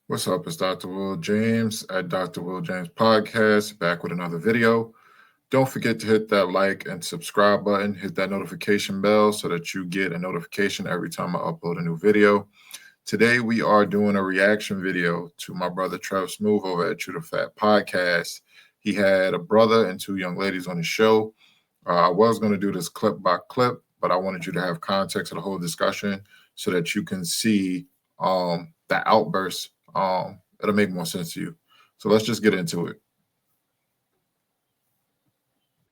What's up? It's Dr. Will James at Dr. Will James Podcast, back with another video. Don't forget to hit that like and subscribe button, hit that notification bell so that you get a notification every time I upload a new video. Today, we are doing a reaction video to my brother Trev Smooth over at True to Fat Podcast. He had a brother and two young ladies on his show. I was going to do this clip by clip, but I wanted you to have context of the whole discussion so that you can see the outburst. It'll make more sense to you. So let's just get into it.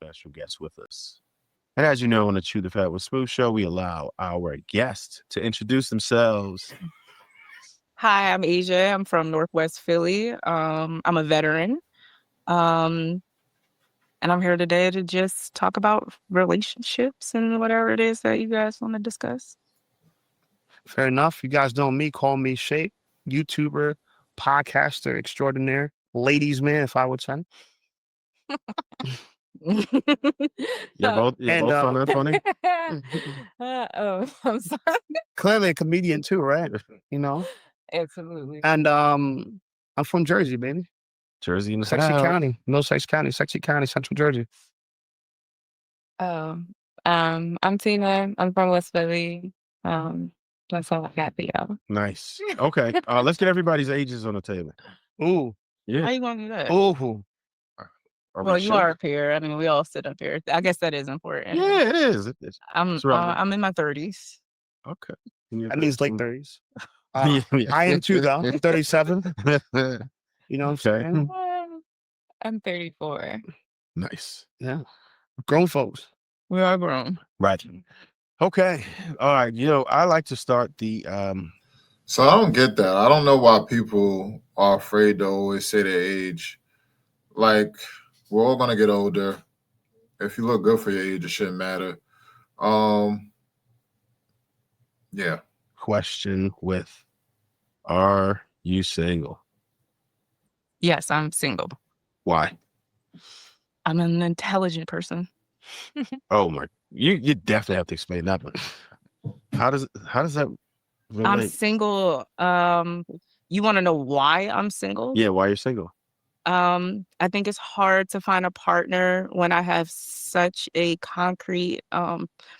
Special guest with us. And as you know, on the Chew the Fat with Smooth show, we allow our guests to introduce themselves. Hi, I'm Asia. I'm from Northwest Philly. I'm a veteran. And I'm here today to just talk about relationships and whatever it is that you guys want to discuss. Fair enough. You guys know me. Call me Shape, YouTuber, podcaster extraordinaire, ladies man, if I would say. You're both funny. I'm sorry. Clearly a comedian too, right? You know? Absolutely. And I'm from Jersey, baby. Jersey in the Sexy South. County. Middlesex County, Sexy County, Central Jersey. I'm Tina. I'm from West Philly. That's all I got for y'all. Nice. Okay. Let's get everybody's ages on the table. Ooh. Yeah. How you gonna do that? Ooh. Well, you are up here. I mean, we all sit up here. I guess that is important. Yeah, it is. I'm in my 30s. Okay. That means late 30s. I am too, though. I'm 37. You know what I'm saying? I'm 34. Nice. Yeah. Grown folks. We are grown. Right. Okay. All right. I like to start the So I don't get that. I don't know why people are afraid to always say their age. Like, we're all gonna get older. If you look good for your age, it shouldn't matter. Yeah. question with, are you single? Yes, I'm single. Why? I'm an intelligent person. Oh my, you definitely have to explain that one. How does that relate? I'm single. You want to know why I'm single? Yeah, why you're single? I think it's hard to find a partner when I have such a concrete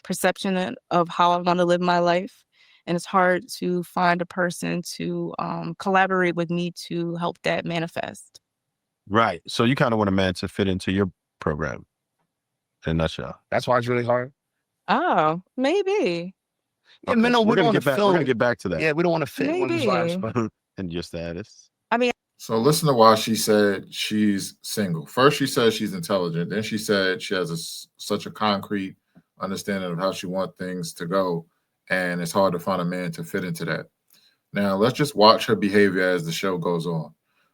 perception of how I want to live my life. And it's hard to find a person to collaborate with me to help that manifest. Right. So you kind of want a man to fit into your program, in a nutshell. That's why it's really hard. Oh, maybe. Yeah, no, we're we gonna don't get back. We're gonna get back to that. Yeah, we don't want to fit one's lives. And your status. I mean, So listen to why she said she's single. First, she said she's intelligent. Then she said she has such a concrete understanding of how she wants things to go, and it's hard to find a man to fit into that. Now, let's just watch her behavior as the show goes on.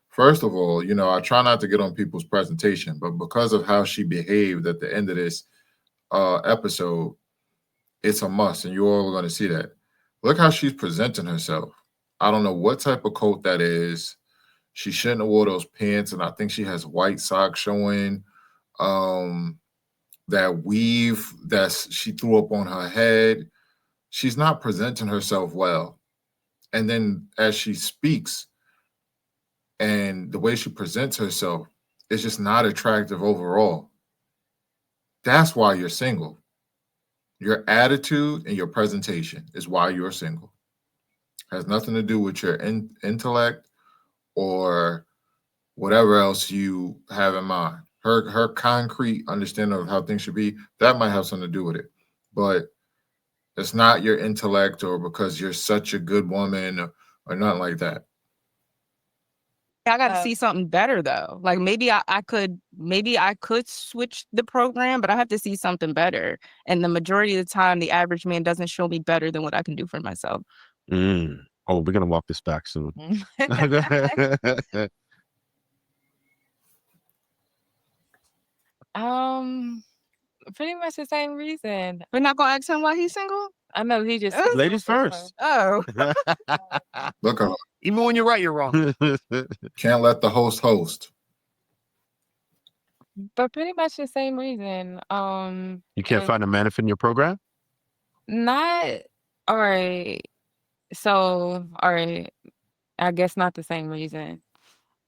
First of all, I try not to get on people's presentation, but because of how she behaved at the end of this episode, it's a must, and you all are going to see that. Look how she's presenting herself. I don't know what type of coat that is. She shouldn't have wore those pants, and I think she has white socks showing. That weave that she threw up on her head. She's not presenting herself well. And then as she speaks and the way she presents herself, it's just not attractive overall. That's why you're single. Your attitude and your presentation is why you're single. Has nothing to do with your intellect or whatever else you have in mind. Her concrete understanding of how things should be, that might have something to do with it. But it's not your intellect or because you're such a good woman or nothing like that. I got to see something better though. Like maybe I could switch the program, but I have to see something better. And the majority of the time, the average man doesn't show me better than what I can do for myself. Oh, we're gonna walk this back soon. Pretty much the same reason. We're not gonna ask him why he's single. I know he just ladies first. Oh, Look, Even when you're right, you're wrong. Can't let the host. But pretty much the same reason. You can't find a man to fit in your program? Not all right. So all right. I guess not the same reason.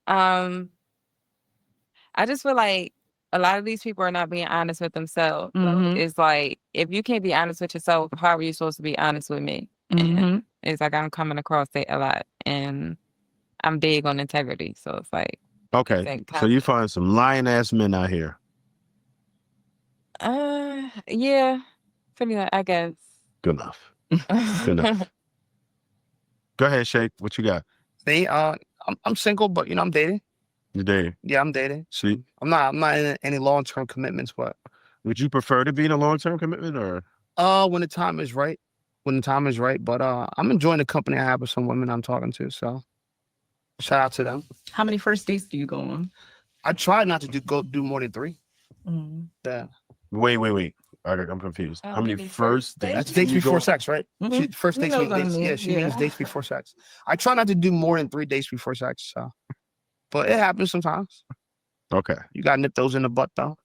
I just feel like a lot of these people are not being honest with themselves. Mhm. It's like, if you can't be honest with yourself, how are you supposed to be honest with me? Mhm. And it's like I'm coming across it a lot, and I'm big on integrity. So it's like, Okay. that So you conflict. find some lying ass men out here. Yeah, pretty much, I guess. Good enough. Good enough. Go ahead, Shake. What you got? Me, I'm single, but I'm dating. You dating? Yeah, I'm dating. See, I'm not in any long-term commitments, but would you prefer to be in a long-term commitment or? when the time is right. When the time is right. But I'm enjoying the company I have with some women I'm talking to. So shout out to them. How many first dates do you go on? I try not to do more than 3. Mhm. Yeah. Wait. I'm confused. How many first dates? That's do dates you before go- sex, right? Mhm. First You dates know mean what I dates. mean, Yeah, she yeah. means dates before sex. I try not to do more than 3 dates before sex. So, but it happens sometimes. Okay. You gotta nip those in the butt though.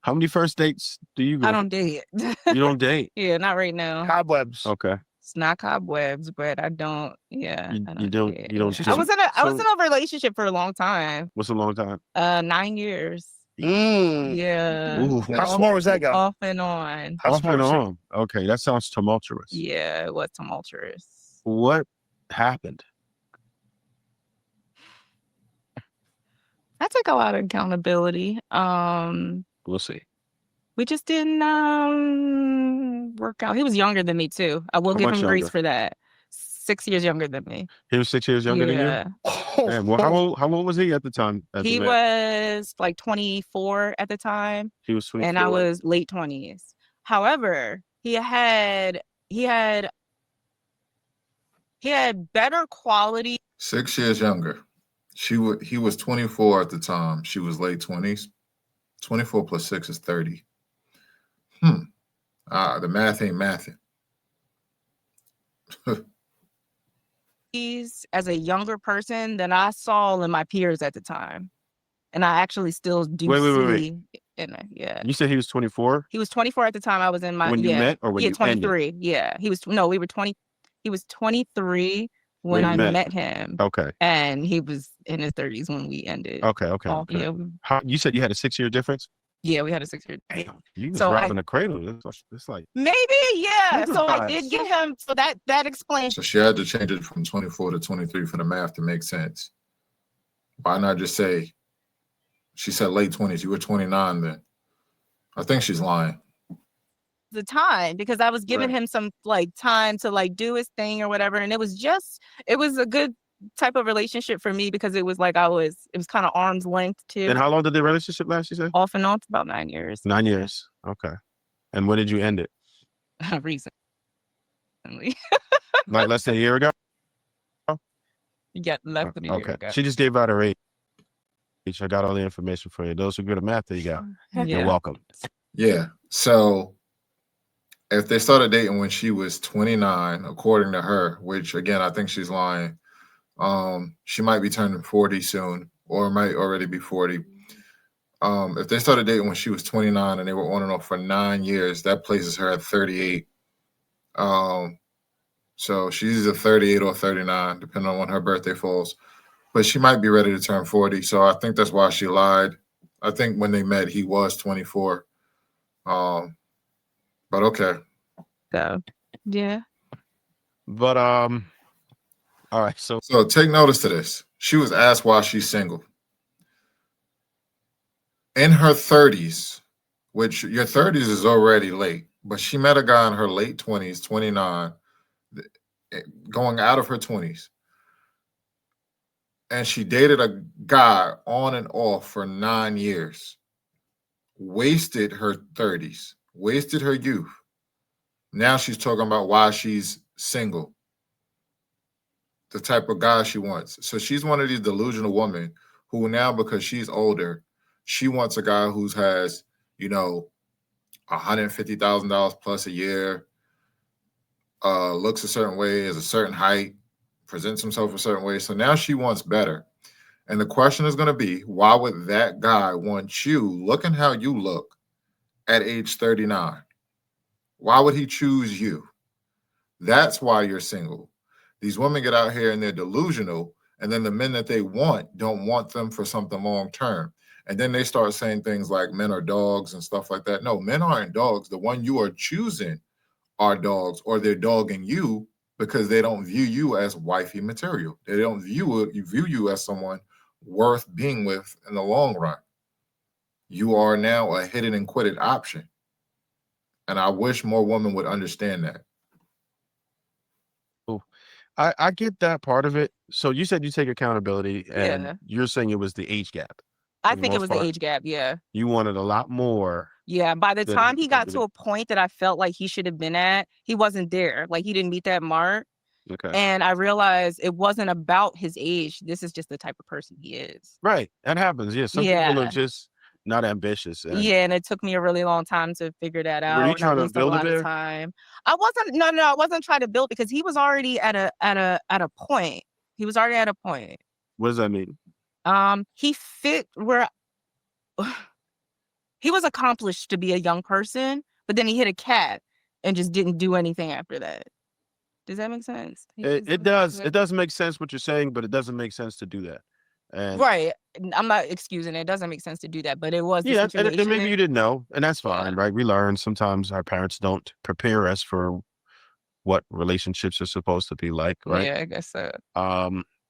How many first dates do you go? I don't date. You don't date? Yeah, not right now. Cobwebs. Okay. It's not cobwebs, but I don't. Yeah, You I you don't. don't date. you don't. I was in a So relationship for a long time. what's a long time? 9 years. Yeah. Ooh. How small was that guy? Off and on. How Off small and was it? on. Okay, that sounds tumultuous. Yeah, it was tumultuous. What happened? I take a lot of accountability. We'll see. We just didn't work out. He was younger than me too. I will How give much him grace younger? for that. 6 years younger than me. He was 6 years younger than you? Yeah. Damn, well, how old was he at the time? He was like 24 at the time, He was 24. and I was late 20s. However, he had better quality. 6 years younger. He was 24 at the time. She was late 20s. 24 plus 6 is 30. The math ain't mathing. As a younger person than I saw in my peers at the time. And I actually still do Wait. see in it. Yeah. You said he was 24 He was 24 at the time I was in my when you met or when you ended? 23. Yeah. He was 23 when I met him. Okay. And he was in his 30s when we ended. Okay. Yeah. You said you had a 6-year difference? Yeah, we had a 6 year. Damn, you was So robbing a cradle. It's like maybe, yeah. So I Nice. did get him. So that explains. So she had to change it from 24 to 23 for the math to make sense. Why not just say, she said late 20s, you were 29 then? I think she's lying. The time, because I was giving Right. him some like time to like do his thing or whatever, and it was a good type of relationship for me because it was like it was kind of arm's length too. And how long did the relationship last, you said? Off and on, it's about 9 years. 9 years. Okay. And when did you end it? Recently. Like less than a year ago? Yeah, less than a year Okay. ago. She just gave out her age. I got all the information for you. Those who are good at math, there you go. You're Yeah. welcome. Yeah. So if they started dating when she was 29, according to her, which again, I think she's lying, she might be turning 40 soon or might already be 40. If they started dating when she was 29 and they were on and off for 9 years, that places her at 38. So she's either 38 or 39, depending on when her birthday falls. But she might be ready to turn 40. So I think that's why she lied. I think when they met, he was 24. But okay. So yeah. But all right. So take notice to this. She was asked why she's single. In her 30s, which your 30s is already late, but she met a guy in her late 20s, 29, going out of her 20s. And she dated a guy on and off for 9 years. Wasted her 30s, wasted her youth. Now she's talking about why she's single, the type of guy she wants. So she's one of these delusional women who now, because she's older, she wants a guy who has, $150,000 plus a year, looks a certain way, is a certain height, presents himself a certain way. So now she wants better. And the question is going to be, why would that guy want you looking how you look at age 39? Why would he choose you? That's why you're single. These women get out here and they're delusional, and then the men that they want don't want them for something long term. And then they start saying things like men are dogs and stuff like that. No, men aren't dogs. The one you are choosing are dogs, or they're dogging you because they don't view you as wifey material. They don't view you as someone worth being with in the long run. You are now a hit it and quit it option. And I wish more women would understand that. I get that part of it. So you said you take accountability, and Yeah. you're saying it was the age gap. I For the think it most was the part. age gap. Yeah. You wanted a lot more. Yeah. By the Than time he got did to it. a point that I felt like he should have been at, he wasn't there. Like he didn't meet that mark. Okay. And I realized it wasn't about his age. This is just the type of person he is. Right. That happens. Yeah. Some people are Yeah. just not ambitious. And Yeah, and it took me a really long time to figure that out. were you And I trying to wasted a build a lot of bear? time. I wasn't trying to build because he was already at a point. He was already at a point. What does that mean? He fit where he was accomplished to be a young person, but then he hit a cap and just didn't do anything after that. Does that make sense? It does. It does make sense what you're saying, but it doesn't make sense to do that. And Right. I'm not excusing it. It doesn't make sense to do that, but it was the yeah, and situation. maybe you didn't know, and that's fine, Yeah. right? We learn sometimes our parents don't prepare us for what relationships are supposed to be like, right? Yeah, I guess so.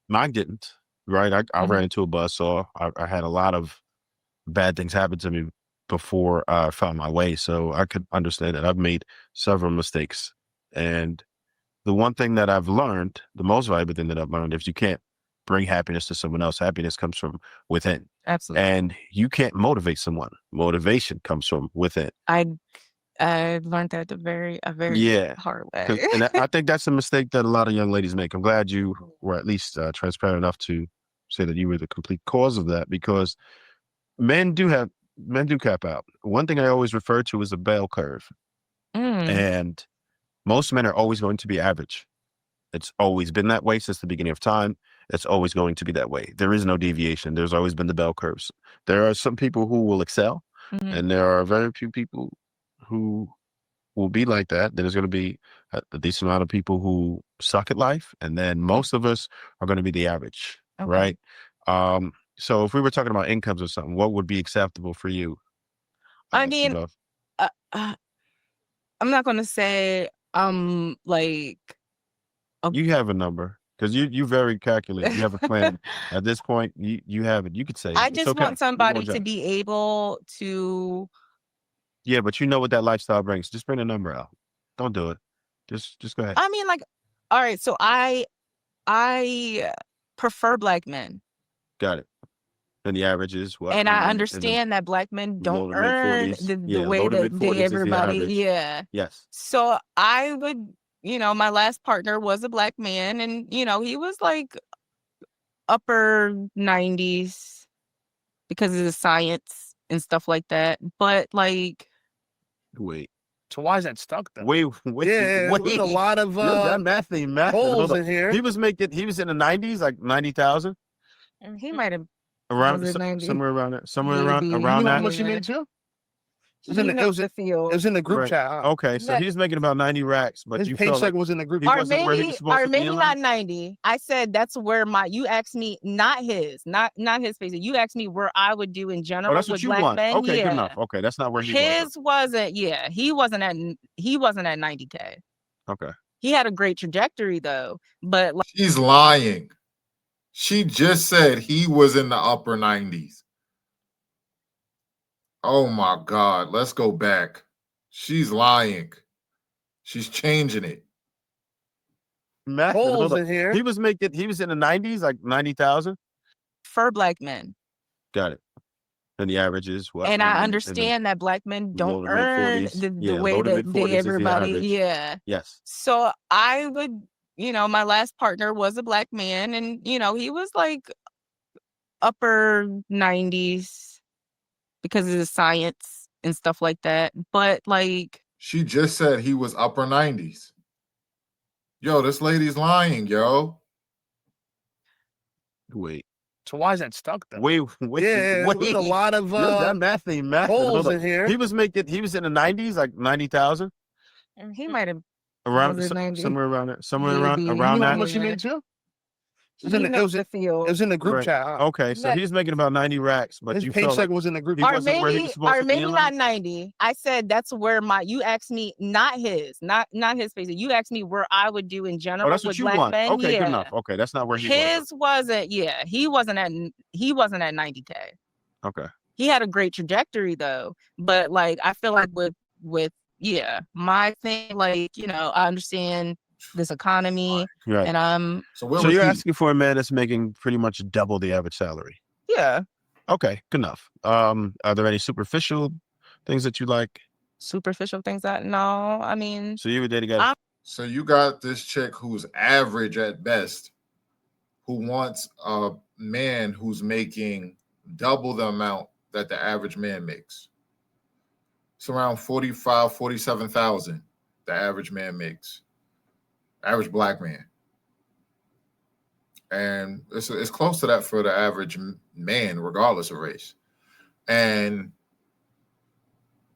Mine didn't, right? I Mhm. ran into a buzzsaw. I had a lot of bad things happen to me before I found my way, so I could understand that. I've made several mistakes, and the one thing that I've learned, the most valuable thing that I've learned, is you can't bring happiness to someone else. Happiness comes from within. Absolutely. And you can't motivate someone. Motivation comes from within. I learned that a very Yeah. hard way. And I think that's a mistake that a lot of young ladies make. I'm glad you were at least transparent enough to say that you were the complete cause of that, because men do cap out. One thing I always refer to is a bell curve. And most men are always going to be average. It's always been that way since the beginning of time. It's always going to be that way. There is no deviation. There's always been the bell curves. There are some people who will excel, and there are very few people who will be like that. Then there's going to be a decent amount of people who suck at life, and then most of us are going to be the average, Okay. right? So if we were talking about incomes or something, what would be acceptable for you? I mean, I'm not gonna say like you have a number, because you very calculated. You have a plan. At this point, you have it. You could say I it. It's just okay. want somebody to judge. be able to. Yeah, but you know what that lifestyle brings. Just bring a number out. Don't do it. Just go ahead. I mean, like, all right. So I prefer black men, Got it. And the average is what? and In I the understand that black men don't low to earn mid-40s. the Yeah, way low to that mid-40s is the everybody. average. Yeah. Yes. So I would, my last partner was a black man, and he was like upper 90s because of the science and stuff like that. But like, Wait. So why is that stuck though? Wait. Yeah, there's a lot of that math ain't math. holes in here. He was in the 90s, like 90,000. he might have Around was it 90? somewhere around that. Somewhere Maybe. around You know how that. much he made too? It was He in the, it knows was, the field. it was in the group Right. chat. Huh? Okay, so That- he's making about 90 racks, but His you felt paycheck like was in the group he chat. Or wasn't where he was supposed to be maybe in not life? 90. I said that's where you asked me, not his, not his face. You asked me where I would do in general Oh, that's what with you black want. men. Okay, Yeah. good enough. Okay, that's not where he was. His wasn't. Yeah, he wasn't at 90K. Okay. He had a great trajectory though, but like, She's lying. She just said he was in the upper 90s. Oh my God. Let's go back. She's lying. She's changing it. Math, Holes in here. he was in the 90s, like 90,000. for black men. Got it. And the average is what? And In I the understand that black men low don't to earn mid-40s. the Yeah, way low to that mid-40s is the everybody. average. Yeah. Yes. So I would, my last partner was a black man, and he was like upper 90s because of the science and stuff like that. But like, She just said he was upper 90s. Yo, this lady's lying, yo. Wait. So why is that stuck though? Wait. Yeah, there's a lot of that math ain't math. holes in here. He was in the 90s, like 90,000. he might have around Was it 90? somewhere around that. Somewhere Yeah, around be- You around know how that. much he Yeah. made too? It You know the it field. was in the group Right. chat. Okay, so he's making about 90 racks, but His you felt paycheck like was in the group he chat. Or wasn't where he was supposed to be maybe in not life. 90. I said that's where you asked me, not his, not his face. You asked me where I would do in general Oh, that's with what you black want. men. Okay, Yeah. good enough. Okay, that's not where he was. His wasn't, yeah, he wasn't at 90K. Okay. He had a great trajectory though. But like I feel like with yeah, my thing, like, you know, I understand this economy Right. and I'm So where So was you're he? asking for a man that's making pretty much double the average salary. yeah, Okay, good enough. Are there any superficial things that you like? superficial things that no, I mean So you would date a guy. So you got this chick who's average at best, who wants a man who's making double the amount that the average man makes. It's around 45, 47,000 the average man makes. Average black man. And it's close to that for the average man, regardless of race. And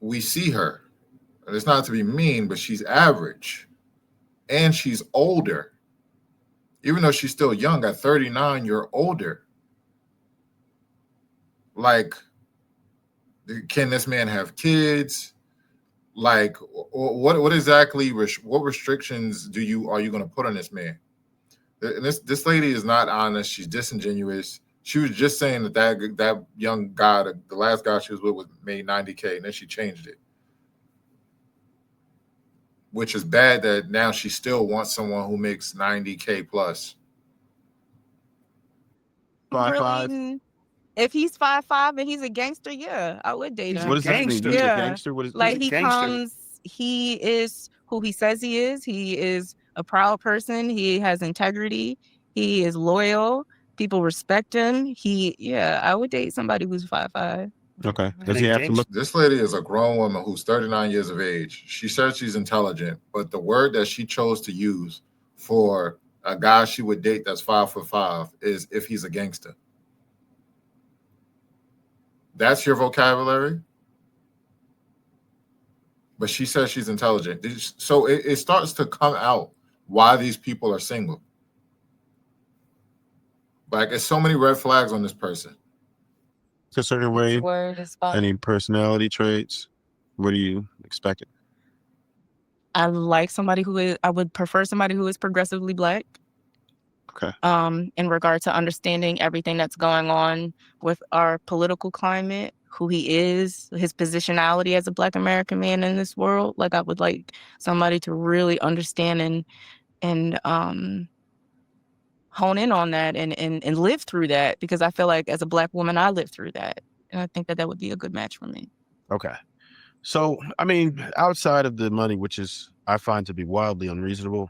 we see her. And it's not to be mean, but she's average. And she's older. Even though she's still young, at 39, you're older. Like, can this man have kids? Like, what exactly? What restrictions are you going to put on this man? This lady is not honest. She's disingenuous. She was just saying that young guy, the last guy she was with, made 90K, and then she changed it, which is bad. That now she still wants someone who makes 90K plus. 5'5". if he's 5'5" and he's a gangster, yeah, I would date He's him. What does that mean? gangster. He's a Yeah. gangster. What is Like He's a he gangster. he is who he says he is. He is a proud person. He has integrity. He is loyal. People respect him. I would date somebody who's 5'5". Okay. And Does a he have to look? This lady is a grown woman who's 39 years of age. She says she's intelligent, but the word that she chose to use for a guy she would date that's 5'5" is if he's a gangster. That's your vocabulary? But she says she's intelligent. So it starts to come out why these people are single. Like, there's so many red flags on this person. A certain way? Word is fun. Any personality traits? What are you expecting? I like I would prefer somebody who is progressively black. Okay. In regard to understanding everything that's going on with our political climate, who he is, his positionality as a Black American man in this world. Like I would like somebody to really understand and hone in on that and live through that, because I feel like as a Black woman, I lived through that. And I think that would be a good match for me. Okay. So, I mean, outside of the money, which is I find to be wildly unreasonable.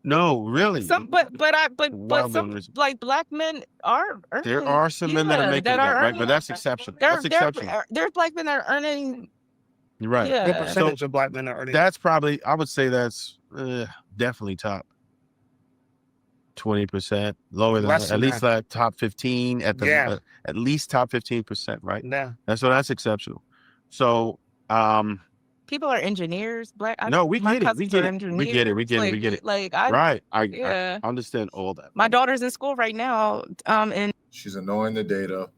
No, really. But Wildly some unreasonable. like Black men are earning, There are some men that are making that, right? earning, But that's exceptional. That's exceptional. there's Black men that are earning. You're right. Yeah. What percentage of black men are earning? That's probably, I would say that's definitely top 20%, lower than Less at than least that. like top 15 at the Yeah. at least top 15%, right? Yeah. That's exceptional. So People are engineers. no, we my get it. cousins We get are it. We get it. We get it. We get it. Like Right. I yeah. understand all that. My daughter's in school right now. And She's ignoring the data,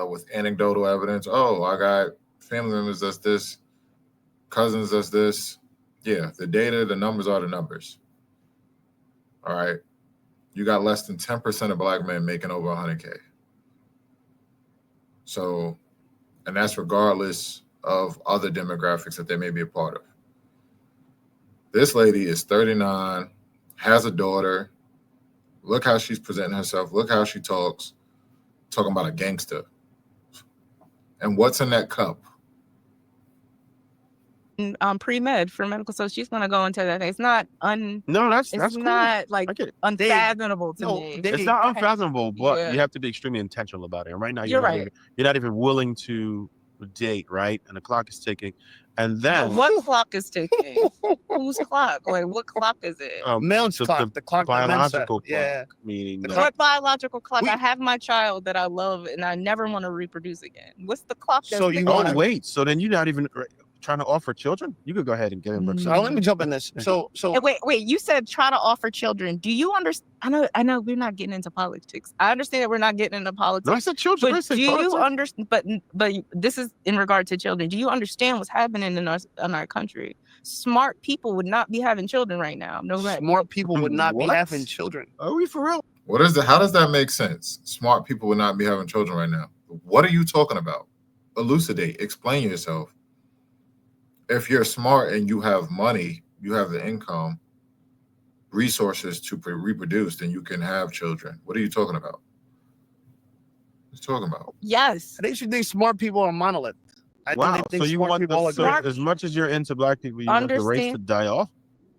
with anecdotal evidence. Oh, I got family members that's this, cousins that's this. Yeah, the data, the numbers are the numbers. All right. You got less than 10% of Black men making over 100K. So, and that's regardless of other demographics that they may be a part of. This lady is 39, has a daughter. Look how she's presenting herself. Look how she talks. Talking about a gangster. And what's in that cup? pre-med for medical, so she's gonna go into that. It's not No, that's it's cool. not like I get it. unfathomable to No, me. It's not unfathomable, but Yeah. you have to be extremely intentional about it. And right now, You're right. you're not even willing to date, right? And the clock is ticking. And then What clock is ticking? Whose clock? Wait, what clock is it? Men's clock, the clock that men set. biological clock, Yeah. meaning The that clock- What biological clock? We- I have my child that I love and I never want to reproduce again. What's the clock that's So you ticking? wanna- oh wait, so then you're not even trying to offer children? You could go ahead and get him. But So let me jump in this. So And wait, you said try to offer children. Do you understand? I know we're not getting into politics. I understand that we're not getting into politics. no, I said children. I But said do you politics. understand? But this is in regard to children. Do you understand what's happening in our country? Smart people would not be having children right now. No, right? smart people would not be What? having children. Are we for real? What is that? How does that make sense? Smart people would not be having children right now. What are you talking about? Elucidate. Explain yourself. If you're smart and you have money, you have the income, resources to reproduce, then you can have children. What are you talking about? What are you talking about? Yes. They should think smart people are monolith. I Wow. think they So think you smart want people all the, so agree. as much as you're into black people, you want the race to Understand. die off?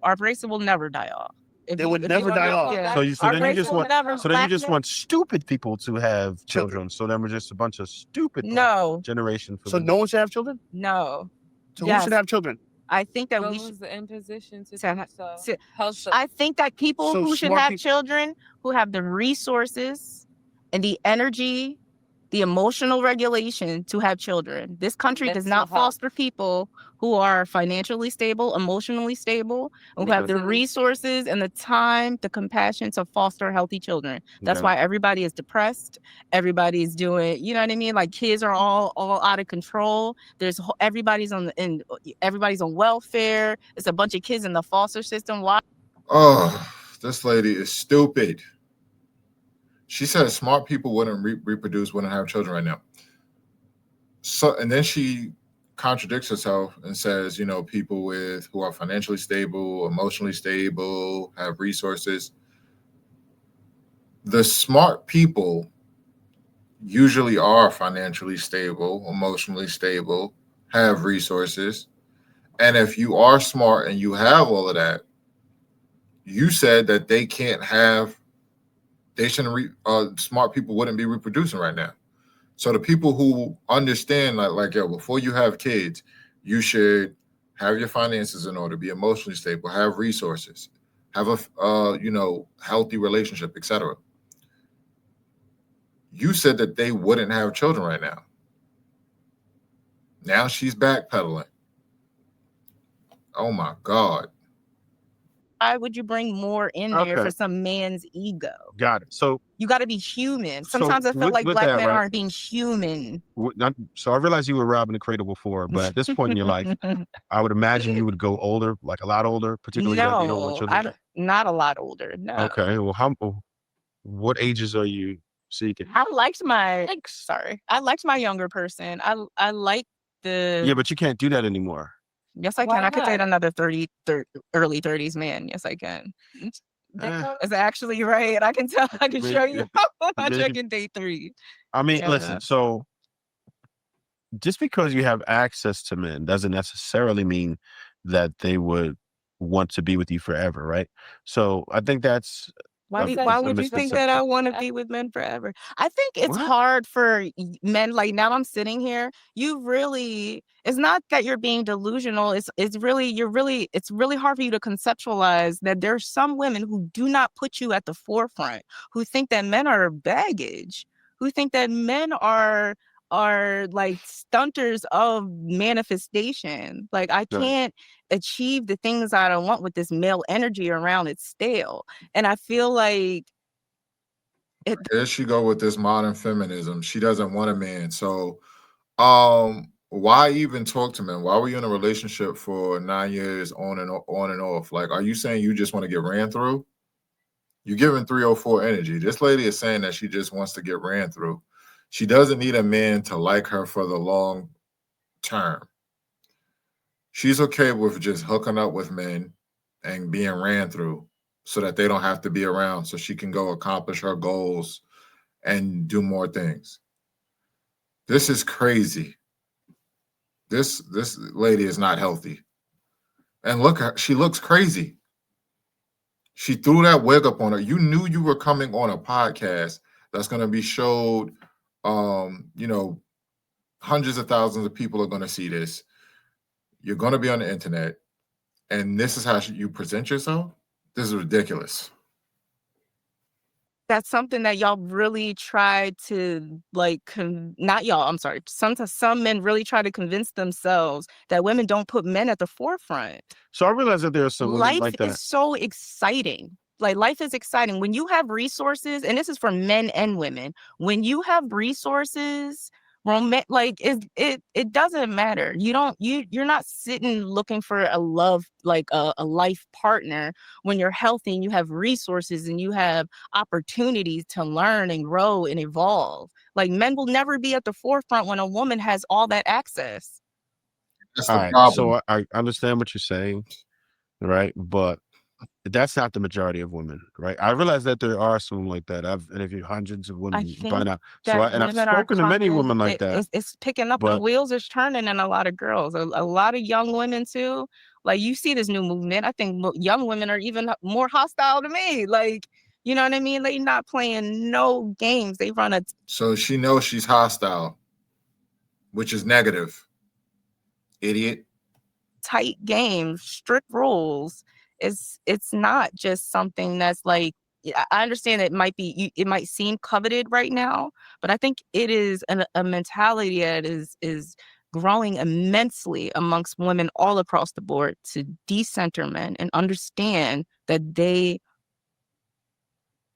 Our race will never die off. They would never die off. Yeah. So you so Our then you race just will want never. so then you black just men- want stupid people to have children. Children. So then we're just a bunch of stupid No, generation for So the- no one should have children? no. So Yes. who should have children? I think that But we who's should. in position to So- do so? so- House I think that people So who should smart have peop- children, who have the resources and the energy, the emotional regulation to have children. This country does Mental not health. foster people who are financially stable, emotionally stable, and who have the Mentally. resources and the time, the compassion to foster healthy children. That's Yeah. why everybody is depressed. Everybody's doing, you know what I mean? Like kids are all out of control. Everybody's everybody's on welfare. It's a bunch of kids in the foster system. Why? Oh, this lady is stupid. She said smart people wouldn't reproduce, wouldn't have children right now. So, and then she contradicts herself and says, you know, people who are financially stable, emotionally stable, have resources. The smart people usually are financially stable, emotionally stable, have resources. And if you are smart and you have all of that, you said that they shouldn't smart people wouldn't be reproducing right now. So the people who understand yo, before you have kids, you should have your finances in order, be emotionally stable, have resources, have a healthy relationship, etc. You said that they wouldn't have children right now. Now she's backpedaling. Oh my God. Why would you bring more in there Okay. for some man's ego? Got it. So You got to be human. So Sometimes I feel like with black that, men right? aren't being human. so I realized you were robbing the cradle before, but at this point in your life, I would imagine you would go older, like a lot older, particularly that you don't want No, children. not a lot older. No. Okay. Well, what ages are you seeking? I liked my younger person. I like the. Yeah, but you can't do that anymore. Yes, I Why can. I could date not? another early 30s man. Yes, I can. Eh, Is that actually right? I can tell. I can Maybe- show you. I maybe. can date 3. I mean, Yeah. listen, so just because you have access to men doesn't necessarily mean that they would want to be with you forever, right? So I think that's Why Okay, why so would you Mr. think Sa- that I want to be with men forever? I think it's What? hard for men. Like now I'm sitting here. It's not that you're being delusional. It's really hard for you to conceptualize that there's some women who do not put you at the forefront, who think that men are baggage, who think that men are like stunters of manifestation. Like I No. can't achieve the things I don't want with this male energy around. It's stale. And I feel like There she go with this modern feminism. She doesn't want a man. So why even talk to men? Why were you in a relationship for 9 years on and off? Like, are you saying you just want to get ran through? You're giving 304 energy. This lady is saying that she just wants to get ran through. She doesn't need a man to like her for the long term. She's okay with just hooking up with men and being ran through so that they don't have to be around, so she can go accomplish her goals and do more things. This is crazy. This lady is not healthy. And look, she looks crazy. She threw that wig up on her. You knew you were coming on a podcast that's going to be showed, hundreds of thousands of people are going to see this. You're going to be on the internet, and this is how you present yourself. This is ridiculous. That's something that y'all really try to like not y'all, I'm sorry. Sometimes some men really try to convince themselves that women don't put men at the forefront. So I realize that there are some women Life like that. is so exciting. Like life is exciting when you have resources, and this is for men and women. When you have resources, like it doesn't matter. You're not sitting looking for a love, like a life partner, when you're healthy and you have resources and you have opportunities to learn and grow and evolve. Like men will never be at the forefront when a woman has all that access. That's All the right. problem. So I understand what you're saying, right? But that's not the majority of women, right? I realize that there are some like that. I've interviewed hundreds of I women think by now. that I've women are spoken to many coming. women like that. It's picking up. The But wheels is turning in a lot of girls. A lot of young women too. Like you see this new movement. I think young women are even more hostile to me. Like, you know what I mean? They not playing no games. They run a So she knows she's hostile, which is negative. Idiot. tight game, strict rules. It's not just something that's like, I understand it might be, it might seem coveted right now, but I think it is a mentality that is growing immensely amongst women all across the board to decenter men and understand that they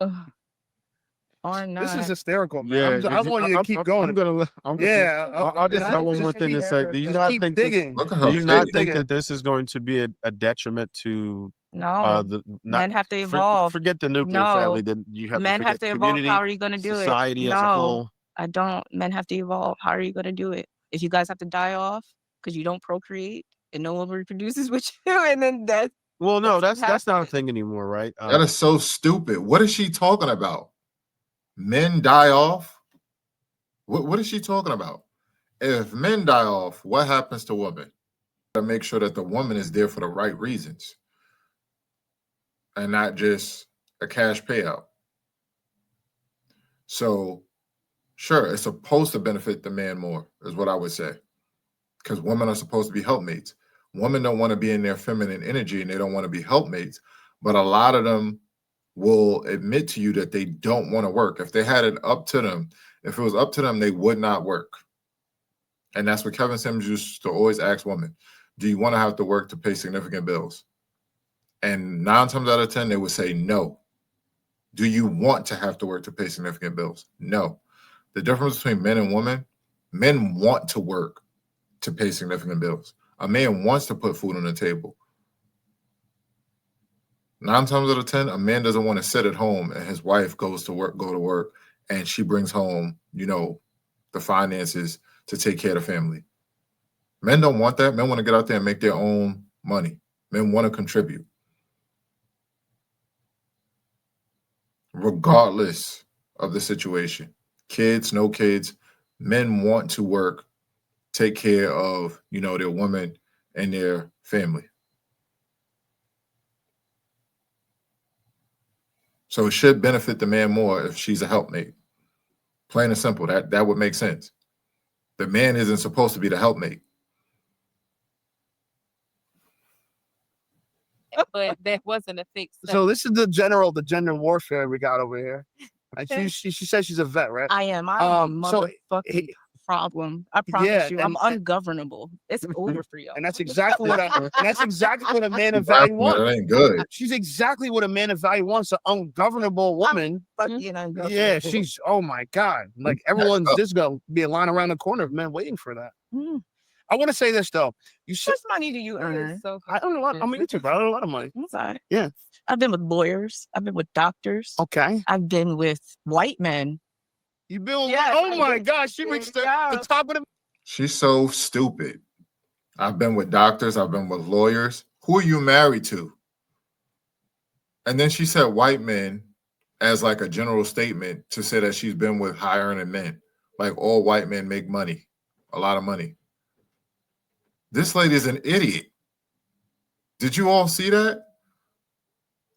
are This is not. hysterical, man. yeah, I want you to keep going. I'm gonna. I'll just have one more thing to say. Do you not keep think? digging. Look at Do her you not face. think that this is going to be a detriment to No, the men have to evolve. forget the nuclear No, family? Then you have to men have forget to evolve. community, How are you going to do it? society as a No, whole. I don't. Men have to evolve. How are you going to do it? If you guys have to die off because you don't procreate and no one reproduces with you, and then that's Well, no, that's that's not a happens. thing anymore, right? That is so stupid. What is she talking about? Men die off? What is she talking about? If men die off, what happens to women? To make sure that the woman is there for the right reasons and not just a cash payout. So, sure, it's supposed to benefit the man more, is what I would say, because women are supposed to be helpmates. Women don't want to be in their feminine energy and they don't want to be helpmates, but a lot of them will admit to you that they don't want to work. If they had it up to them, if it was up to them, they would not work. And that's what Kevin Sims used to always ask women. Do you want to have to work to pay significant bills? And 9 times out of 10, they would say no. Do you want to have to work to pay significant bills? No. The difference between men and women, men want to work to pay significant bills. A man wants to put food on the table. 9 times out of 10, a man doesn't want to sit at home and his wife go to work, and she brings home, the finances to take care of the family. Men don't want that. Men want to get out there and make their own money. Men want to contribute. Regardless of the situation. Kids, no kids, men want to work, take care of, their women and their family. So it should benefit the man more if she's a helpmate. Plain and simple. That would make sense. The man isn't supposed to be the helpmate. But that wasn't a fixed. So this is the gender warfare we got over here. She says she's a vet, right? I am. I'm So motherfucking problem. I promise yeah, you, I'm ungovernable. It's over for you. and that's exactly what a man of value wants. That ain't good. She's exactly what a man of value wants, an ungovernable woman. Yeah, she's, oh my God. Like everyone's just gonna be a line around the corner of men waiting for that. I want to say this though. You said, How much money do you earn? So I don't know a lot. I'm YouTube, but I don't know a lot of money. I'm sorry. Yeah. I've been with lawyers. I've been with doctors. Okay. I've been with white men. You've been, Yes, oh my gosh, she reached the top of the. She's so stupid. I've been with doctors. I've been with lawyers. Who are you married to? And then she said white men as like a general statement to say that she's been with higher earning men. Like all white men make money, a lot of money. This lady is an idiot. Did you all see that?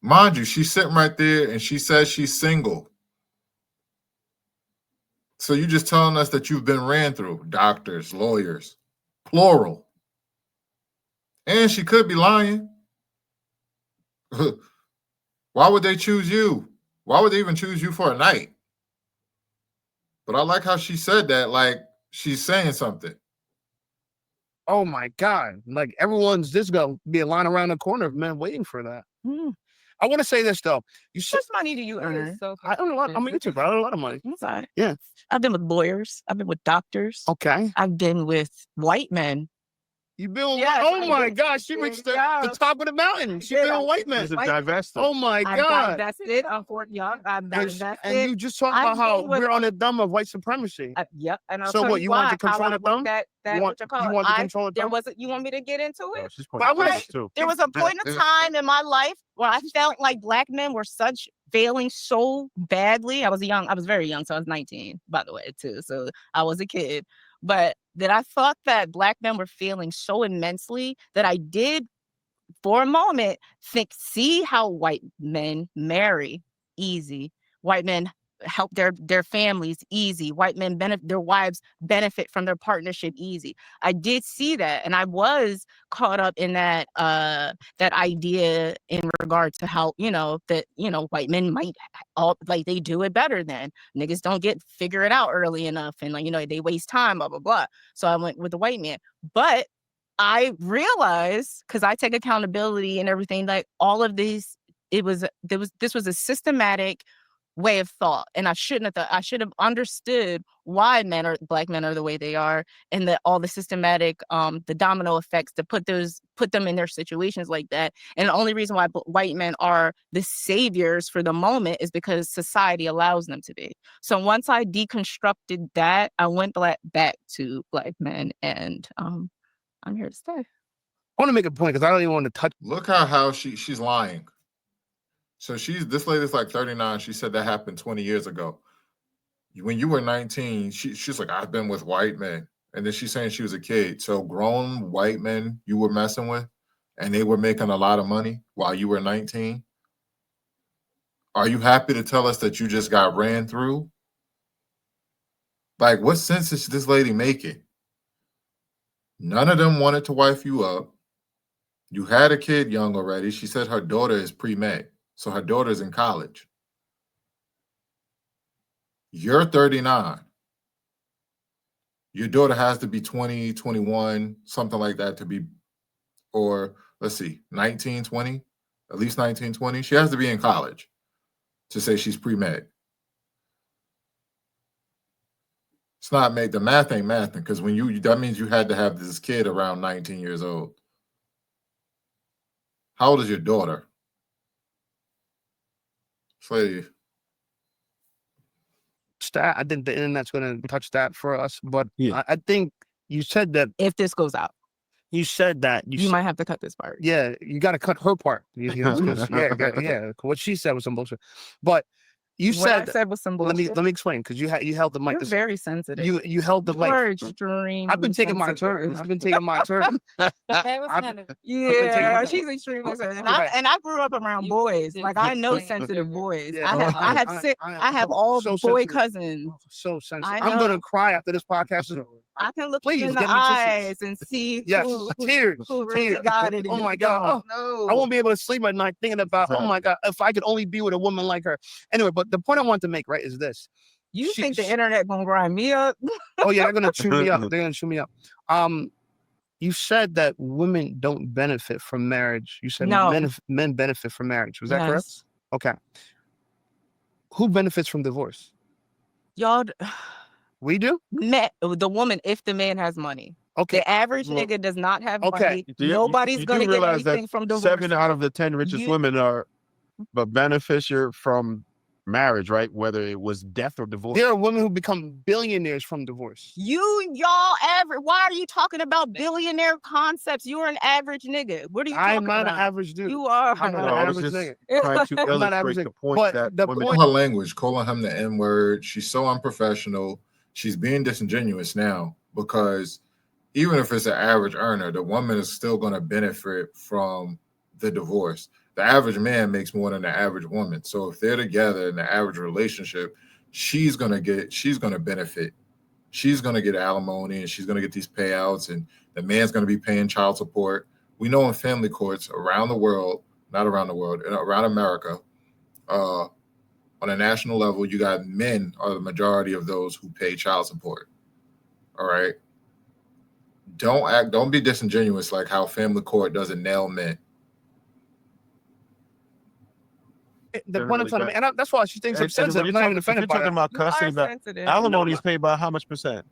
Mind you, she's sitting right there and she says she's single. So you just telling us that you've been ran through, doctors, lawyers, plural. And she could be lying. Why would they choose you? Why would they even choose you for a night? But I like how she said that, like she's saying something. Oh my God. Like everyone's just gonna be a line around the corner of men waiting for that. I want to say this though. You said money do you earn? I earn a lot. I'm a YouTuber. I earn a lot of money. Inside. Yeah. I've been with lawyers. I've been with doctors. Okay. I've been with white men. You've been with oh my gosh, she reached the top of the mountain. She's been a white man. Oh my God. I've divested. I've divested. And you just talked about how we're on the thumb of white supremacy. Yep. And I'll so tell what, you want to control the thumb? You want to control the thumb? You want me to get into it? There was a point of time in my life where I felt like black men were failing so badly. I was very young, so I was 19, by the way, too. So I was a kid. But that I thought that black men were failing so immensely that I did, for a moment, see how white men marry easy. White men help their families easy. White men their wives benefit from their partnership easy. I did see that, and I was caught up in that idea in regard to how white men might they do it better than niggas don't figure it out early enough, and they waste time, blah blah blah. So I went with the white man, but I realized, because I take accountability and everything, like all of these, this was a systematic way of thought, and I should have understood why black men are the way they are, and that all the systematic the domino effects to put them in their situations like that. And the only reason why white men are the saviors for the moment is because society allows them to be. So once I deconstructed that, I went back to black men, and I'm here to stay. I want to make a point because I don't even want to touch. Look how she's lying. So this lady's like 39. She said that happened 20 years ago. When you were 19, she's like, I've been with white men. And then she's saying she was a kid. So grown white men you were messing with, and they were making a lot of money while you were 19. Are you happy to tell us that you just got ran through? Like, what sense is this lady making? None of them wanted to wife you up. You had a kid young already. She said her daughter is pre-med. So her daughter's in college. You're 39. Your daughter has to be 20, 21, something like that to be, or let's see, 19, 20, at least 19, 20. She has to be in college to say she's pre-med. It's not the math ain't mathing, because that means you had to have this kid around 19 years old. How old is your daughter? Stat. I think the internet's going to touch that for us, but yeah. I think you said that if this goes out, you said that you might have to cut this part. Yeah, you got to cut her part. Yeah. What she said was some bullshit, but you what said was some bullshit. Let me explain, because you held the mic. You're very sensitive. You held the mic. I've been taking my turn. Yeah, she's extremely sensitive. And I grew up around boys. Like, I know sensitive boys. Yeah, I have all boy sensitive cousins. So sensitive. I'm gonna cry after this podcast is over. I can look you in the eyes and see tears. Who really got it. Oh my God. No. I won't be able to sleep at night thinking about, oh my God, if I could only be with a woman like her. Anyway, but the point I want to make, right, is this. You think the internet gonna grind me up? Oh yeah, they're gonna chew me up. They're gonna chew me up. You said that women don't benefit from marriage. You said men benefit from marriage. Was that correct? Okay. Who benefits from divorce? Y'all. We do? The woman, if the man has money. Okay. The average nigga does not have money. Nobody's going to get anything from divorce. 7 out of the 10 richest women are beneficiary from marriage, right? Whether it was death or divorce. There are women who become billionaires from divorce. Why are you talking about billionaire concepts? You're an average nigga. What are you talking about? I'm not an average dude. You are. I'm not an average nigga. Trying to illustrate the point that women... her language, calling him the N-word. She's so unprofessional. She's being disingenuous now, because even if it's an average earner, the woman is still going to benefit from the divorce. The average man makes more than the average woman. So if they're together in the average relationship, she's gonna benefit. She's gonna get alimony and she's gonna get these payouts, and the man's gonna be paying child support. We know in family courts around the world, not around the world, around America, on a national level, you got men are the majority of those who pay child support. All right. Don't be disingenuous like how family court doesn't nail men. The point I'm trying to make, and that's why she thinks I'm sensitive. I'm not even offended by You're talking that. about custody, alimony is paid by how much percent?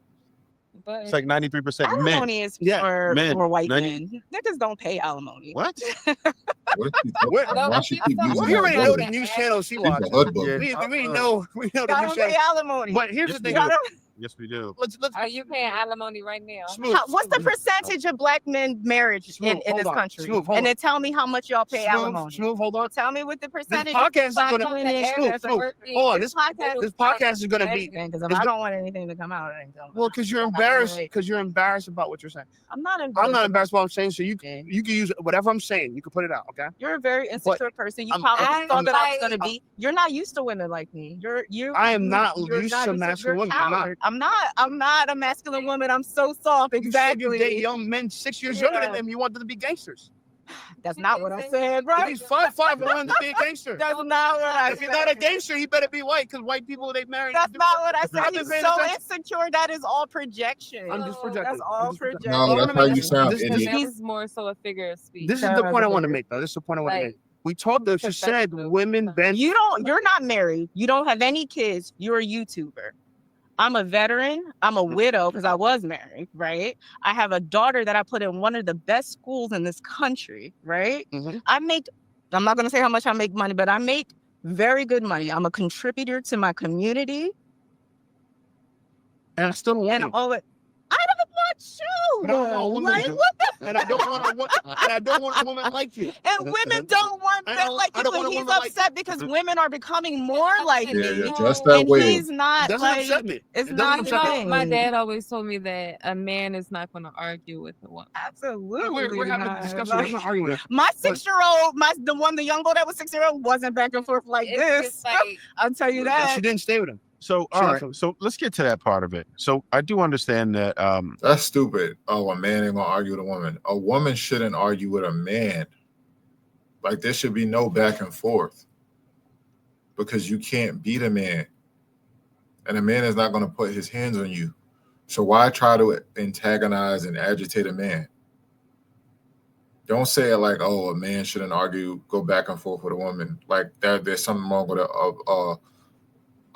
But It's like 93% men. Alimony is for men. white 90 men. Niggas don't pay alimony. What? Why she keep using We already that know word? the news channel she She's a watches. hood book. We know the Y'all news don't pay channel. alimony. But here's Yes, the we thing. do. Yes, we do. Let's are you paying alimony right now? Smooth. What's the percentage of black men marriage in this country? Smooth, hold And on. then tell me how much y'all pay alimony. Smooth, hold on. Tell me what the This percentage. podcast is black going to women smooth. Hold on. This podcast is going to be because if I don't want anything to come out, I ain't telling. well because you're embarrassed. Because you're embarrassed about what you're saying. I'm not embarrassed. I'm not embarrassed about what I'm saying. So you can use whatever I'm saying. You can put it out. Okay. You're a very insecure person. You I'm- probably I'm- thought that I was I'm- gonna be. You're not used to women like me. I am not you're used not to used masculine you're women. I'm not. coward. I'm not a masculine woman. I'm so soft. You said you date Exactly. young men 6 years younger than Yeah. them. You want them to be gangsters. That's not what I said, If right? he's 5'5" and wanting to be a gangster. That's not what I If said. you're not a gangster, he better be white because white people they marry. That's not what I said. I'm He's just paying so attention. insecure. That is all projection. I'm just projecting. That's all I'm just projecting. projection. No, that's how you sound, This- idiot. That was more so a figure of speech. This is the point I want to make, though. This is the point I want to make. We told her, she said, women bend. You're not married. You don't have any kids. You're a YouTuber. I'm a veteran. I'm a widow because I was married, right? I have a daughter that I put in one of the best schools in this country, right? Mhm. I'm not going to say how much I make money, but I make very good money. I'm a contributor to my community. And I still don't want And you. all it. I don't want you. But I don't want a woman Like, to- what the And I don't want a woman like you. And women don't want I that don't- like I you. don't So want a he's woman like- upset because women are becoming more like Yeah, me. yeah, just that And way. he's not Doesn't like upset me. it's It doesn't not You the upset me. know, thing. my dad always told me that a man is not going to argue with a woman. Absolutely. We're having a not. discussion. Like, We're not arguing. my 6-year-old, the young girl that was 6-year-old wasn't back and forth like It's this. just like, I'll tell you She that. didn't stay with him. So, all right. So let's get to that part of it. So I do understand that. That's stupid. Oh, a man ain't gonna argue with a woman. A woman shouldn't argue with a man. Like there should be no back and forth because you can't beat a man, and a man is not gonna put his hands on you. So why try to antagonize and agitate a man? Don't say it like, oh, a man shouldn't argue, go back and forth with a woman. Like that, there's something wrong with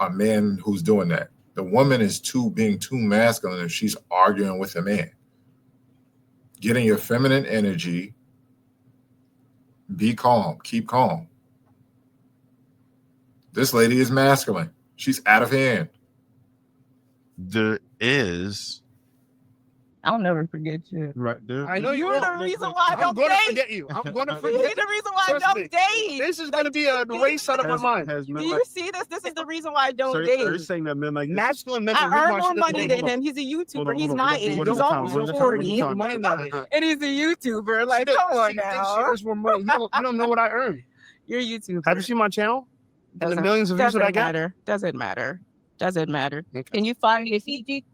a man who's doing that. The woman is being too masculine if she's arguing with a man. Getting your feminine energy, be calm, keep calm. This lady is masculine. She's out of hand. There is I'll never forget you. right there. I know You're won't. the reason why I I'm don't going to date. forget you. I'm going to You're forget. the reason why I Trust don't me. date. This is going to be a race out of my mind. Do you see this? This is the reason why I don't Are you date. saying that men like this? Masculine men. I earn more money than him. He's a YouTuber. He's not in. What is He's the time? almost What is the time? 40. What are you talking about? And he's a YouTuber. Like, come on now. You don't know what I earn. You're a YouTuber. Have you seen my channel? And the Doesn't- millions of views that I got? Doesn't matter. Doesn't matter. Okay. Can you fly me to Fiji?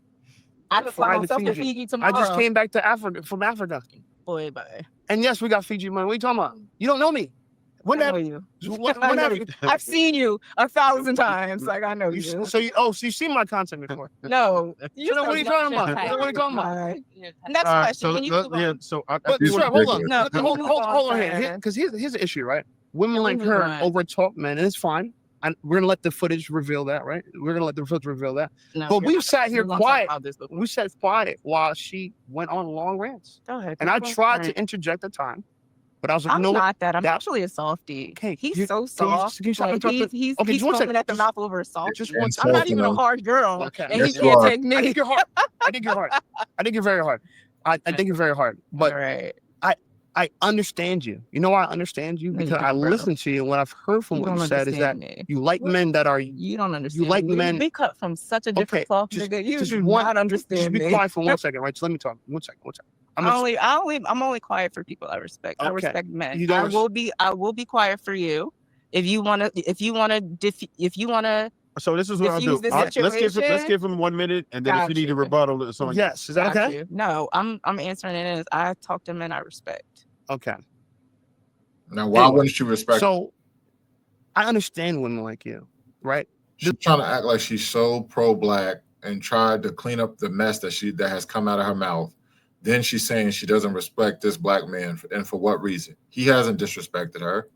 I can fly Fly to myself to Fiji. Fiji I tomorrow. just came back to Africa from Africa. Boy, bye. And yes, we got Fiji money. What are you talking about? You don't know me. When I know have you. when I know have you. I've seen you 1,000 times. Like, I know you. so you've seen my content before. No. You know what are you talking about? Type. What are you talking about? Alright. you're Next All right, question. so Can you move yeah, on? so But He's sure, hold on. ridiculous. No, Hold on man. here. Because here's the issue, right? Women Yeah, like move her on. over talk men, and it's fine. And we're gonna let the footage reveal that, right? We're gonna let the footage reveal that. No, But you're we've sat here We're gonna talk quiet. about this before. We sat quiet while she went on long rants. Go ahead. And I keep tried going. to interject at time, but I was like, I'm no. not that. I'm that- actually a softie. Okay, He's you- so can you- soft. can you stop Like, interrupting? he's Okay, just one foaming second. at the mouth over a soft. Just And one I'm not soft even a enough. hard girl, Okay. and Yes, he you can't are. take I me. think you're hard. I think you're hard. I think you're very hard. I think you're very hard. But All right. I understand you. You know why I understand you? No, you Because I don't, bro. listen to you. And what I've heard from You what you don't said is that understand me. you like men that are You don't understand. like me. men- We cut from such a different Okay, cloth, just- nigga. You just do one- not Just understand be me. quiet for 1 second, right? So let me talk. One second. I'm I'm only quiet for people I respect. I Okay. respect men. You don't I will be quiet for you. If you wanna So this is what I'll do. diffuse the Let's give him 1 minute, and then if you need a rebuttal, it's on you. Yes, is that okay? No, I'm answering it as I talk to men I respect. Okay. Now, why wouldn't you respect? So, I understand women like you, right? She's trying to act like she's so pro-black and tried to clean up the mess that has come out of her mouth. Then she's saying she doesn't respect this black man, and for what reason? He hasn't disrespected her.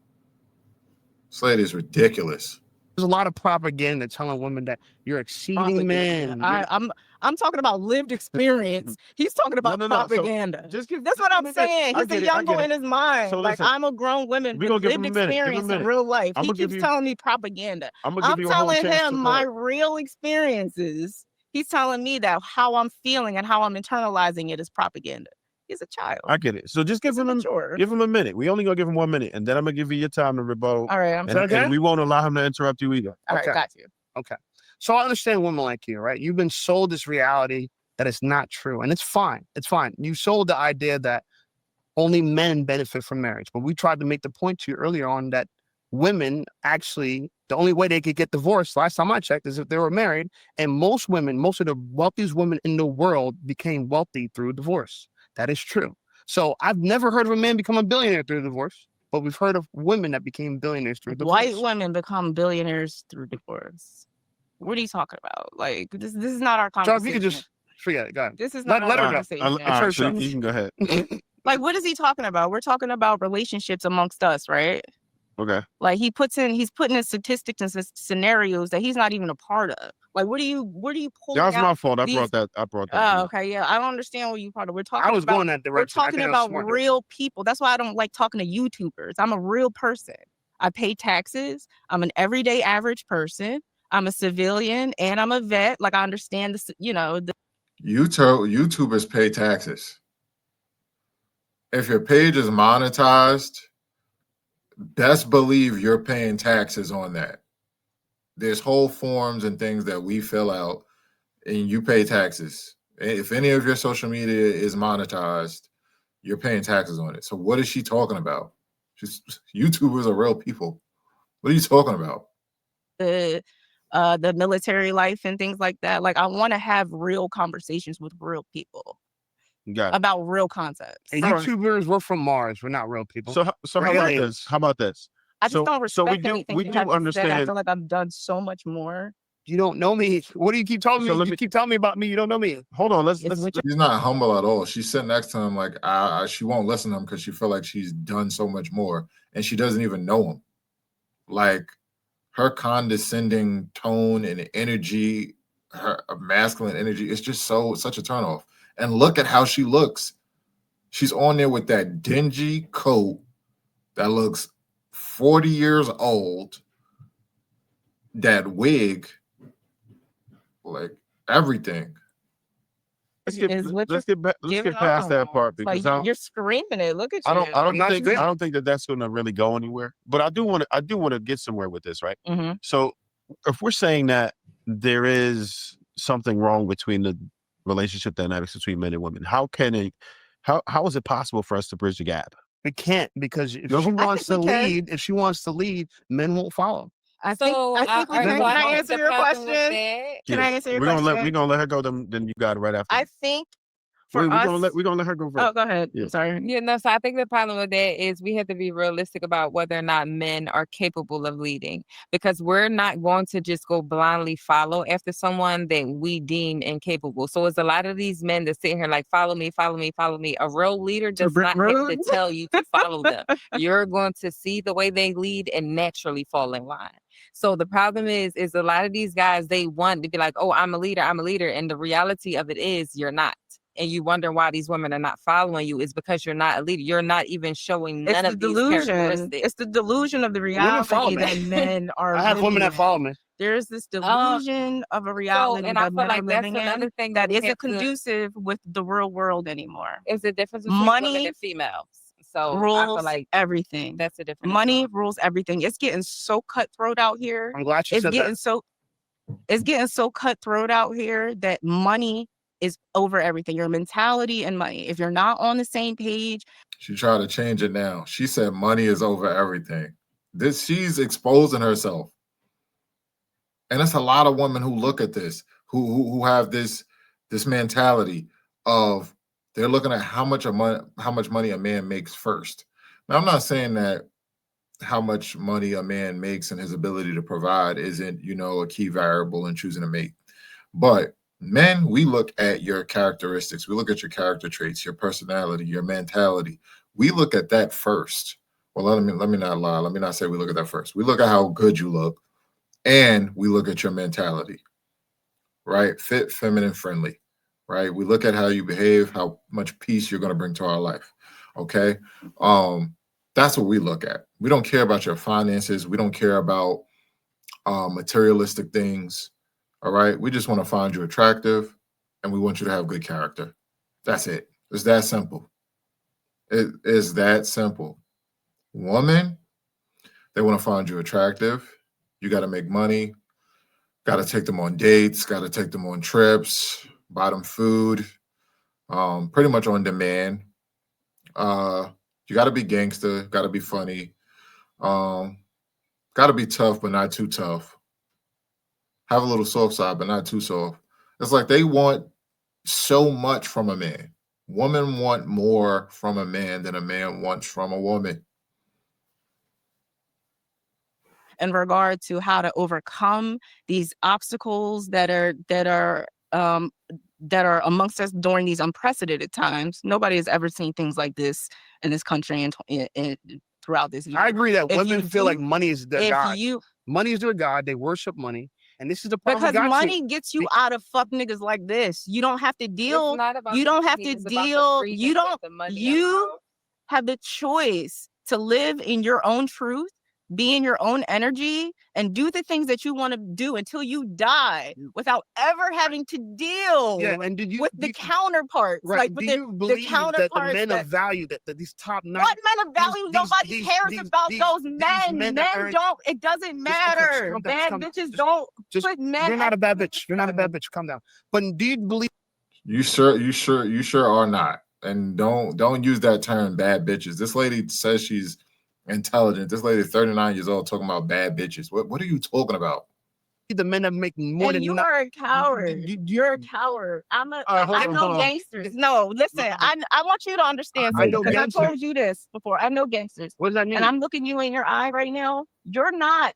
This lady is ridiculous. There's a lot of propaganda telling women that you're exceeding men. I'm talking about lived experience. He's talking about propaganda. So that's what I'm saying. He's a young boy in his mind. So like, I'm a grown woman with lived experience in real life. He keeps telling me propaganda. I'm telling him my real experiences. He's telling me that how I'm feeling and how I'm internalizing it is propaganda. He's a child. I get it. So just give him a minute. We only gonna give him 1 minute, and then I'm gonna give you your time to rebuttal. All right, and we won't allow him to interrupt you either. All right, got you. Okay. So I understand women like you, right? You've been sold this reality that it's not true, and it's fine. It's fine. You sold the idea that only men benefit from marriage, but we tried to make the point to you earlier on that women actually, the only way they could get divorced, last time I checked, is if they were married, and most women, most of the wealthiest women in the world became wealthy through divorce. That is true. So I've never heard of a man become a billionaire through divorce, but we've heard of women that became billionaires through divorce. White women become billionaires through divorce. What are you talking about? Like, this is not our conversation. John, you can just forget it. Go ahead. This is not our conversation. You can go ahead. Like, what is he talking about? We're talking about relationships amongst us, right? Okay. Like, he's putting in statistics and scenarios that he's not even a part of. Like, what are you pulling That was my fault. I brought that. Oh, okay. Yeah. I don't understand what you part of. We're talking going that direction. We're talking about real people. That's why I don't like talking to YouTubers. I'm a real person. I pay taxes. I'm an everyday average person. I'm a civilian and I'm a vet. Like, I understand this, YouTubers pay taxes. If your page is monetized, best believe you're paying taxes on that. There's whole forms and things that we fill out and you pay taxes. If any of your social media is monetized, you're paying taxes on it. So what is she talking about? YouTubers are real people. What are you talking about? The military life and things like that. Like, I want to have real conversations with real people about real concepts. And YouTubers, we're from Mars. We're not real people. So how about this? I just don't respect anything. We do understand. I feel like I've done so much more. You don't know me. What do you keep telling me? You keep telling me about me. You don't know me. Hold on. Let's. She's not humble at all. She's sitting next to him like she won't listen to him because she feel like she's done so much more, and she doesn't even know him. Like, her condescending tone and energy, her masculine energy, it's just such a turnoff. And look at how she looks. She's on there with that dingy coat that looks 40 years old, that wig, like everything. Let's get past that part, because like, you're screaming it. Look at you. I don't think that's going to really go anywhere. But I do want to get somewhere with this, right? Mm-hmm. So if we're saying that there is something wrong between the relationship dynamics between men and women, how is it possible for us to bridge the gap? We can't, because if she wants to lead, men won't follow. I think can I answer your question? Can I answer your question? We're gonna let her go. Then you got it right after. I think we're gonna let her go first. Oh, go ahead. Yeah. Sorry. Yeah, no. So I think the problem with that is we have to be realistic about whether or not men are capable of leading, because we're not going to just go blindly follow after someone that we deem incapable. So it's a lot of these men that sit here like, follow me, follow me, follow me. A real leader does not have to tell you to follow them. You're going to see the way they lead and naturally fall in line. So the problem is a lot of these guys, they want to be like, oh, I'm a leader. And the reality of it is you're not. And you wonder why these women are not following you is because you're not a leader. You're not even showing none of these characteristics. It's the delusion of the reality that men are. I have women that follow me. There's this delusion of a reality and I feel like that's another thing that isn't conducive with the real world anymore. It's the difference between women and females. So rules I feel like everything. That's the difference. Money rules everything. It's getting so cutthroat out here. I'm glad you said that. It's getting so cutthroat out here that money is over everything. Your mentality and money. If you're not on the same page. She tried to change it now. She said money is over everything. She's exposing herself. And it's a lot of women who look at this, who have this mentality of they're looking at how much money a man makes first. Now, I'm not saying that how much money a man makes and his ability to provide isn't, a key variable in choosing a mate. But men, we look at your characteristics. We look at your character traits, your personality, your mentality. We look at that first. Well, let me not lie. Let me not say we look at that first. We look at how good you look, and we look at your mentality, right? Fit, feminine, friendly, right? We look at how you behave, how much peace you're going to bring to our life. Okay. That's what we look at. We don't care about your finances. We don't care about materialistic things. All right. We just want to find you attractive, and we want you to have good character. That's it. It's that simple. It is that simple. Woman, they want to find you attractive. You got to make money. Got to take them on dates. Got to take them on trips. Buy them food. Pretty much on demand. You got to be gangster. Got to be funny. Got to be tough, but not too tough. Have a little soft side, but not too soft. It's like they want so much from a man. Women want more from a man than a man wants from a woman. In regard to how to overcome these obstacles that are amongst us during these unprecedented times. Nobody has ever seen things like this in this country and throughout this year. I agree that women feel like money is their god. Money is their god. They worship money. And this is the problem. Because money gets you out of fuck niggas like this. You don't have to deal. You don't have to deal. You have the choice to live in your own truth, be in your own energy, and do the things that you want to do until you die without ever having to deal with the counterparts. Right. Like with do you believe that the men of value, that these top 9... What men of value? Nobody cares about those men. Men don't. It doesn't matter. Bad bitches don't put men... You're not a bad bitch. You're not a bad bitch. Calm down. But do you believe... You sure are not. And don't use that term, bad bitches. This lady says she's intelligent. This lady is 39 years old talking about bad bitches. What are you talking about? The men that make more than you are a coward. You're a coward. I know gangsters. No, listen. I want you to understand something, because I told you this before. I know gangsters. What does that mean? And I'm looking you in your eye right now. You're not.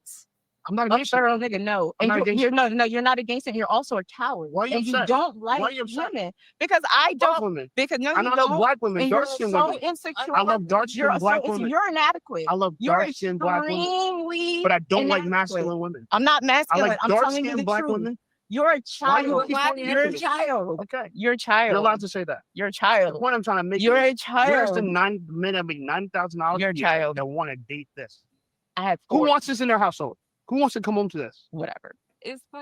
I'm not a gangster. Nigga, no. And you're not a gangster. You're also a coward. Why are you upset? You don't like women. Because I don't. Women. Because no, I don't love black women. And dark you're skin so women. insecure. I love dark skin black women. You're inadequate. I love dark skin black women. But I don't like masculine women. I'm not masculine. I like dark skin black women. You're a child. You're a child. Okay. You're a child. You're allowed to say that. You're a child. The point I'm trying to make. You're a child. Where's the men that make $9,000? You're a child that want to date this. I have. Who wants this in their household? Who wants to come home to this? Whatever.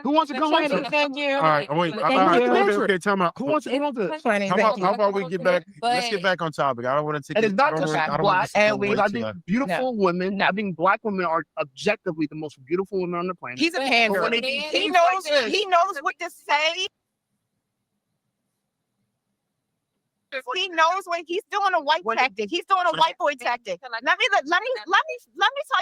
Who wants to come home to this? Thank you. All right, wait. Okay, time out. Who wants to come home to this? How about we get back? Let's get back on topic. I don't want to take. It is not just black. I think beautiful women. I think black women are objectively the most beautiful women on the planet. He's a panderer. He knows what to say. He knows when he's doing a white tactic. He's doing a white boy tactic. Let me tell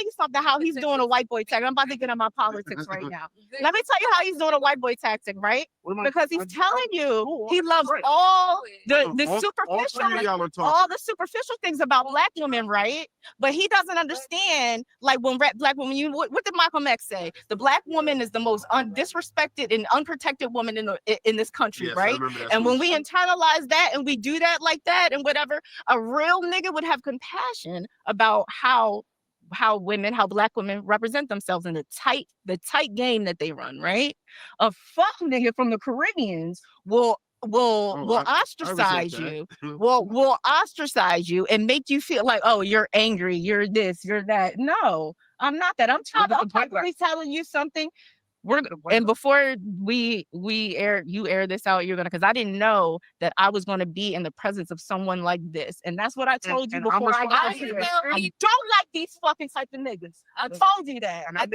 you something. How he's doing a white boy tactic. I'm about to get in my politics right now. Let me tell you how he's doing a white boy tactic, right? Because he's telling you he loves all the superficial things about black women, right? But he doesn't understand, like when black women. What did Malcolm X say? The black woman is the most disrespected and unprotected woman in this country, right? And when we internalize that and we do that like that and whatever, a real nigga would have compassion about how black women represent themselves in the tight game that they run, right? A fuck nigga from the Caribbeans will ostracize you. Will ostracize you and make you feel like, oh, you're angry, you're this, you're that. No, I'm not that. I'm probably telling you something. And before you air this out, you're gonna, because I didn't know that I was gonna be in the presence of someone like this, and that's what I told you before I got here. I don't like these fucking type of niggas. I told you that. And I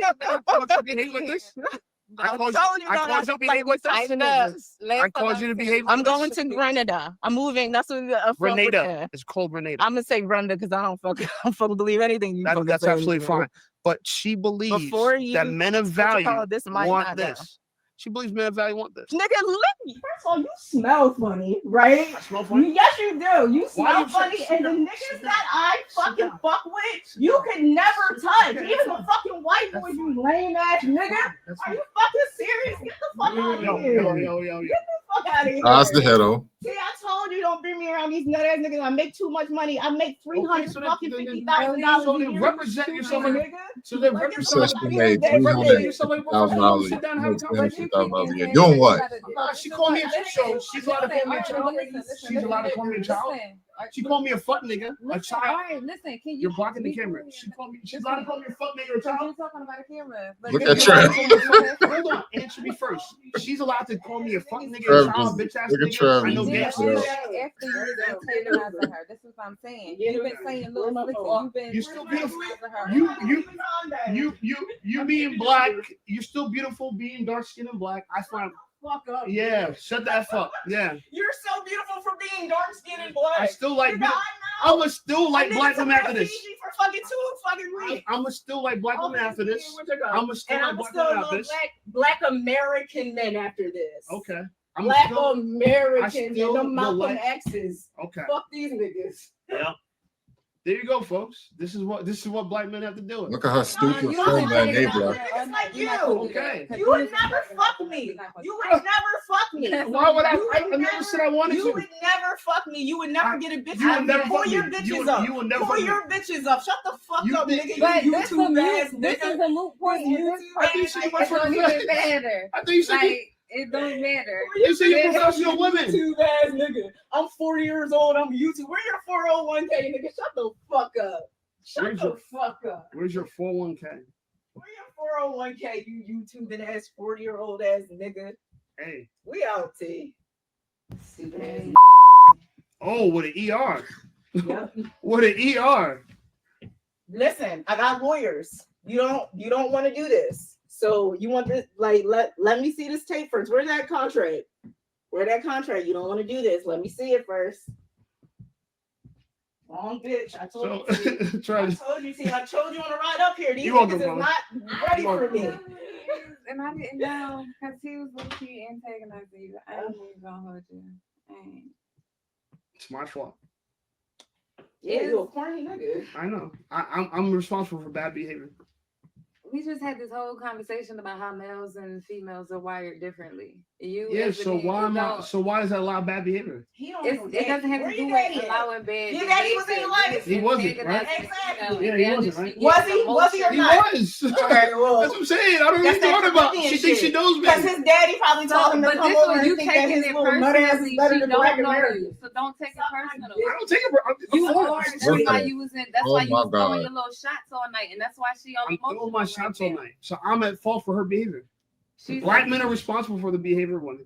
caused you to behave. I'm going to Grenada. I'm moving. That's what Grenada. It's called Grenada. I'm gonna say Grenada because I don't fucking believe anything you. That's absolutely fine. but she believes that men of value want this. She believes men of value want this. Nigga, look. First of all, you smell funny, right? I smell funny? Yes, you do. You smell funny, and the niggas that I fucking fuck with, you can never touch. Even the fucking white boys, you lame ass nigga. Are you fucking serious? Get the fuck out of here. Get the fuck out of here. That's the head-o. See, I told you don't bring me around these nut ass niggas. I make too much money. I make $350,000 So then represent yourself, nigga. So then represent yourself. Sit down and have a conversation. Doing what? She called me a child. She's allowed to call me a child. She's allowed to call me a child. She called me a fuck nigga, a child. All right, listen. Can You're blocking the camera. She's allowed to call me a fuck nigga, a child. You're talking about a camera. Look at Trev. Hold on, answer me first. She's allowed to call me a fuck nigga, a child, bitch ass nigga. I know gangsters. After you've been antagonizing her, this is what I'm saying. You've been saying little slicks. You've been. You're still beautiful. You being black. You're still beautiful. Being dark skinned and black. I find. Fuck up. Yeah, shut that fuck. Yeah. You're so beautiful for being dark skinned and black. I still like. I'ma still like black women after this. For fucking 2 fucking weeks. I'ma still like black women after this. I'ma still like black women after this. Black American men after this. Okay. Black American men, the Malcolm X's. Okay. Fuck these niggas. Yeah. There you go, folks. This is what black men have to do. Look at her stupid friend that neighbor. It's like you. Okay. You would never fuck me. You would never fuck me. Why would I never said I wanted to. You would never fuck me. You would never get a bitch. You would never pull your bitches up. You would never pull your bitches up. Shut the fuck up, nigga. But You this is a moot point. I think you said It don't even matter. I think you said it don't matter. You say you're professional women. YouTube ass nigga. I'm 40 years old. I'm YouTube. Where your 401k, nigga? Shut the fuck up. Shut the fuck up. Where's your 401k? Where your 401k, you YouTubing ass 40-year-old ass nigga? Hey. We out, T. Stupid. Oh, with an ER. Yep. With an ER. Listen, I got lawyers. You don't want to do this. So you want this, like, let me see this tape first. Where's that contract? Where's that contract? You don't want to do this. Let me see it first. Wrong bitch. I told you. See, I told you on the ride up here. These niggas is not ready for me. And I didn't know because he was looking antagonizing you. I ain't even gonna hold you. It's my fault. Yeah, you a corny nigga. I know. I'm responsible for bad behavior. We just had this whole conversation about how males and females are wired differently. So why does that allow bad behavior? It doesn't have to do with allowing bad. Your daddy was in your life. He wasn't, right? Exactly. Yeah, he wasn't, right? Was he or not? He was. Okay, well, that's what I'm saying. I don't know what you're talking about. She thinks she knows me. Because his daddy probably told him to come over and think that his little nut ass is better than Black American. So don't take it personal. I don't take it. That's why you was throwing your little shots all night, and that's why she on I'm throwing my shots all night. So I'm at fault for her behavior. Black men are responsible for the behavior of women.